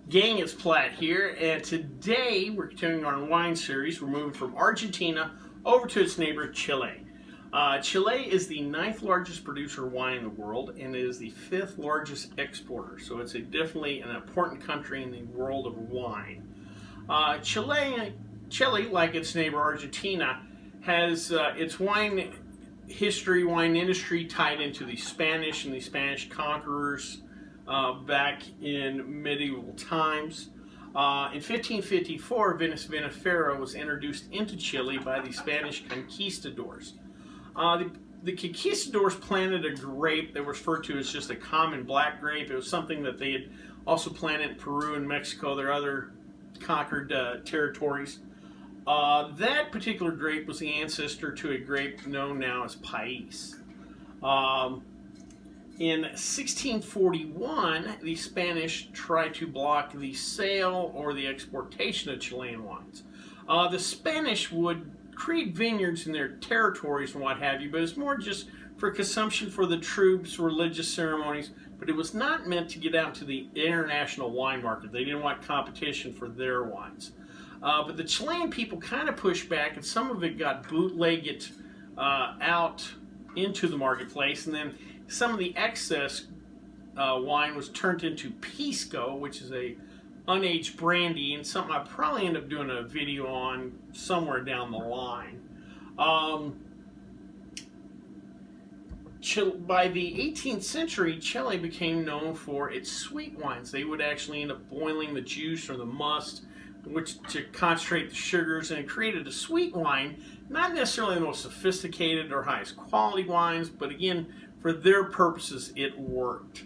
Gang, it's Platt here, and today we're continuing our wine series. We're moving from Argentina over to its neighbor, Chile. Chile is the 9th largest producer of wine in the world and is the 5th largest exporter, so it's definitely an important country in the world of wine. Chile, like its neighbor Argentina, has its wine history, wine industry tied into the Spanish and the Spanish conquerors back in medieval times. In 1554, Vinus vinifera was introduced into Chile by the Spanish conquistadors. The conquistadors planted a grape that was referred to as just a common black grape. It was something that they had also planted in Peru and Mexico, their other conquered territories. That particular grape was the ancestor to a grape known now as Pais. In 1641, the Spanish tried to block the sale or the exportation of Chilean wines. The Spanish would create vineyards in their territories and what have you, but it's more just for consumption for the troops, religious ceremonies, but it was not meant to get out to the international wine market. They didn't want competition for their wines. But the Chilean people kind of pushed back, and some of it got bootlegged out into the marketplace, and then some of the excess wine was turned into pisco, which is a unaged brandy, and something I'll probably end up doing a video on somewhere down the line. By the 18th century, Chile became known for its sweet wines. They would actually end up boiling the juice or the must, which to concentrate the sugars, and it created a sweet wine, not necessarily the most sophisticated or highest quality wines, but again, for their purposes, it worked.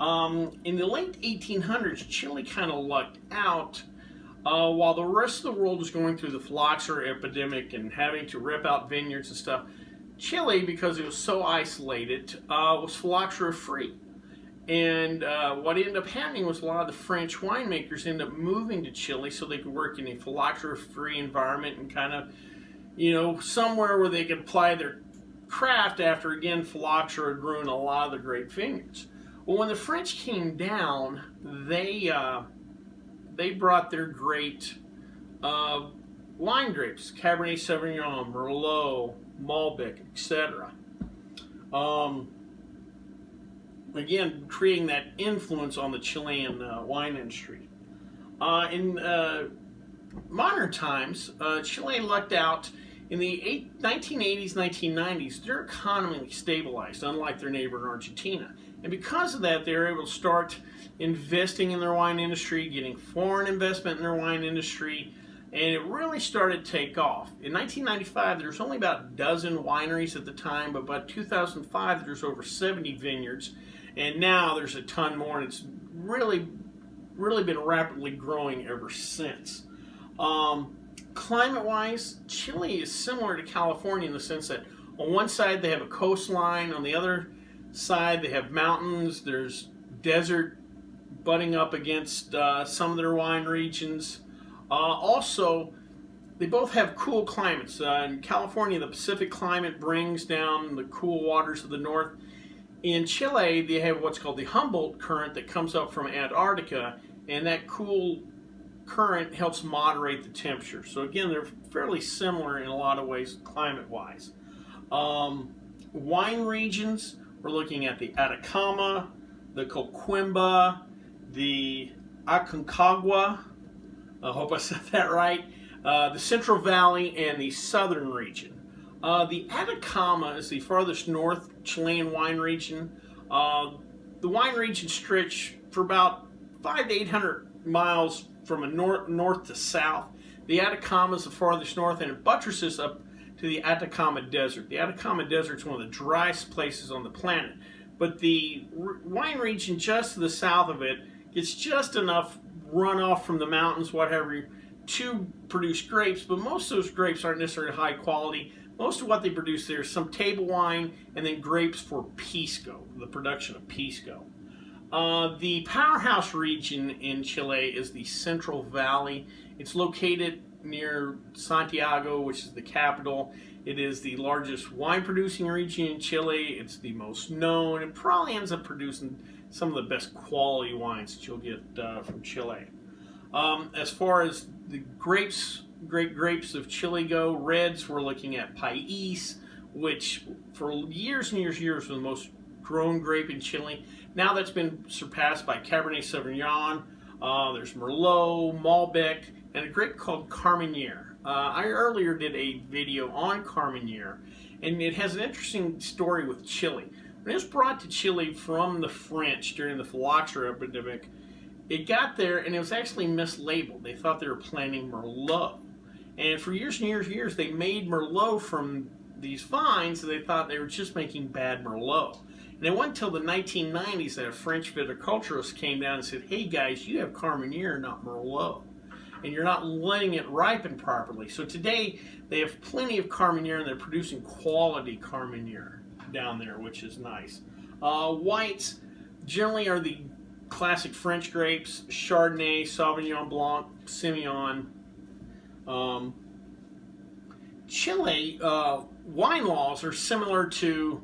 In the late 1800s, Chile kind of lucked out while the rest of the world was going through the phylloxera epidemic and having to rip out vineyards and stuff. Chile, because it was so isolated, was phylloxera free. And what ended up happening was a lot of the French winemakers ended up moving to Chile so they could work in a phylloxera-free environment and kind of, somewhere where they could apply their craft after, again, phylloxera had ruined a lot of the great vineyards. Well, when the French came down, they brought their great wine grapes, Cabernet Sauvignon, Merlot, Malbec, etc. Again, creating that influence on the Chilean wine industry. In modern times, Chile lucked out. In the 1980s, 1990s, their economy stabilized, unlike their neighbor in Argentina. And because of that, they were able to start investing in their wine industry, getting foreign investment in their wine industry, and it really started to take off. In 1995, there was only about a dozen wineries at the time, but by 2005, there's over 70 vineyards, and now there's a ton more, and it's really been rapidly growing ever since. Climate-wise, Chile is similar to California in the sense that on one side they have a coastline, on the other side they have mountains, there's desert butting up against some of their wine regions. Also, they both have cool climates. In California, the Pacific climate brings down the cool waters of the north. In Chile, they have what's called the Humboldt current that comes up from Antarctica, and that cool current helps moderate the temperature. So again, they're fairly similar in a lot of ways climate-wise. Wine regions, we're looking at the Atacama, the Coquimba, the Aconcagua, I hope I said that right, the Central Valley, and the Southern region. The Atacama is the farthest north Chilean wine region. The wine region stretch for about 500 to 800 miles from a north to south. The Atacama is the farthest north, and it buttresses up to the Atacama Desert. The Atacama Desert is one of the driest places on the planet, but the wine region just to the south of it gets just enough runoff from the mountains, whatever, to produce grapes, but most of those grapes aren't necessarily high quality. Most of what they produce there is some table wine and then grapes for pisco, the production of pisco. The powerhouse region in Chile is the Central Valley. It's located near Santiago, which is the capital. It is the largest wine producing region in Chile. It's the most known. It probably ends up producing some of the best quality wines that you'll get from Chile. As far as the grapes, great grapes of Chile go, reds, we're looking at Pais, which for years and years and years was the most grown grape in Chile. Now that's been surpassed by Cabernet Sauvignon. There's Merlot, Malbec, and a grape called Carmenere. I earlier did a video on Carmenere, and it has an interesting story with Chile. When it was brought to Chile from the French during the phylloxera epidemic, it got there and it was actually mislabeled. They thought they were planting Merlot. And for years and years and years, they made Merlot from these vines, and they thought they were just making bad Merlot. And it wasn't until the 1990s that a French viticulturist came down and said, hey guys, you have Carmenere, not Merlot. And you're not letting it ripen properly. So today, they have plenty of Carmenere, and they're producing quality Carmenere down there, which is nice. Whites generally are the classic French grapes: Chardonnay, Sauvignon Blanc, Semillon. Chile wine laws are similar to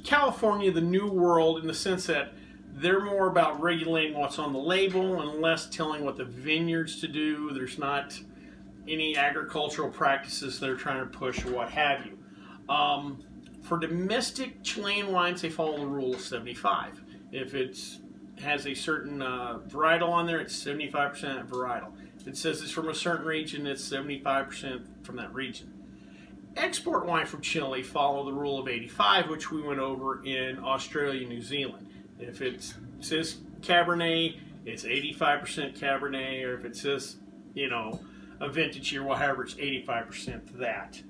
California, the New World, in the sense that they're more about regulating what's on the label and less telling what the vineyards to do. There's not any agricultural practices they're trying to push or what have you. For domestic Chilean wines, they follow the rule of 75. If it has a certain varietal on there, it's 75% varietal. If it says it's from a certain region, it's 75% from that region. Export wine from Chile follow the rule of 85, which we went over in Australia and New Zealand. If it says Cabernet, it's 85% Cabernet, or if it says, you know, a vintage year, whatever, it's 85% that.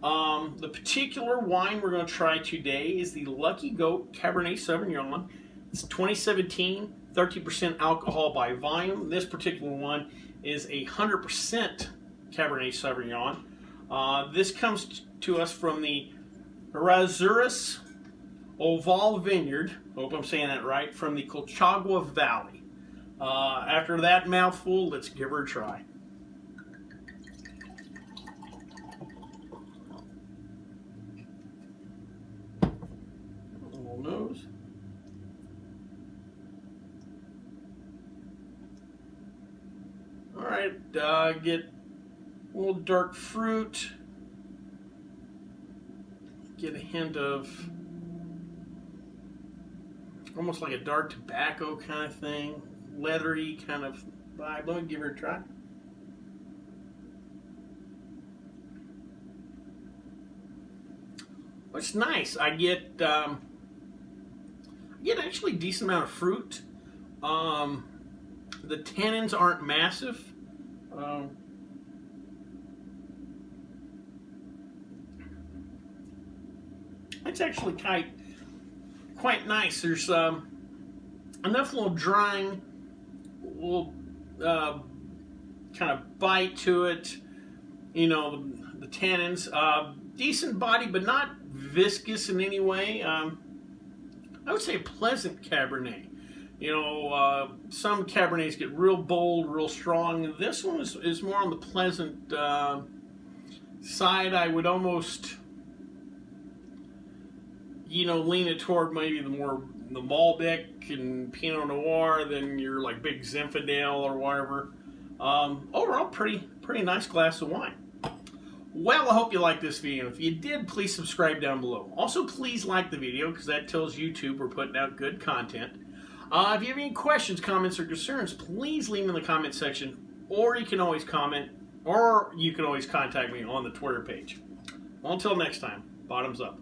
The particular wine we're going to try today is the Lucky Goat Cabernet Sauvignon. It's 2017, 30% alcohol by volume. This particular one is 100% Cabernet Sauvignon. This comes to us from the Errázuriz Oval Vineyard, hope I'm saying that right, from the Colchagua Valley. After that mouthful, let's give her a try. A little nose. Alright, get a little dark fruit. Get a hint of almost like a dark tobacco kind of thing, leathery kind of vibe. Let me give her a try. It's nice. I get actually a decent amount of fruit. The tannins aren't massive. It's actually quite nice. There's enough little drying, little kind of bite to it. You know, the tannins, decent body, but not viscous in any way. I would say a pleasant Cabernet. You know, some Cabernets get real bold, real strong. This one is more on the pleasant side. I would almost, you know, lean it toward maybe the Malbec and Pinot Noir than your like big Zinfandel or whatever. Overall, pretty nice glass of wine. Well, I hope you liked this video. If you did, please subscribe down below. Also, please like the video because that tells YouTube we're putting out good content. If you have any questions, comments, or concerns, please leave them in the comment section, or you can always comment, or you can always contact me on the Twitter page. Well, until next time, bottoms up.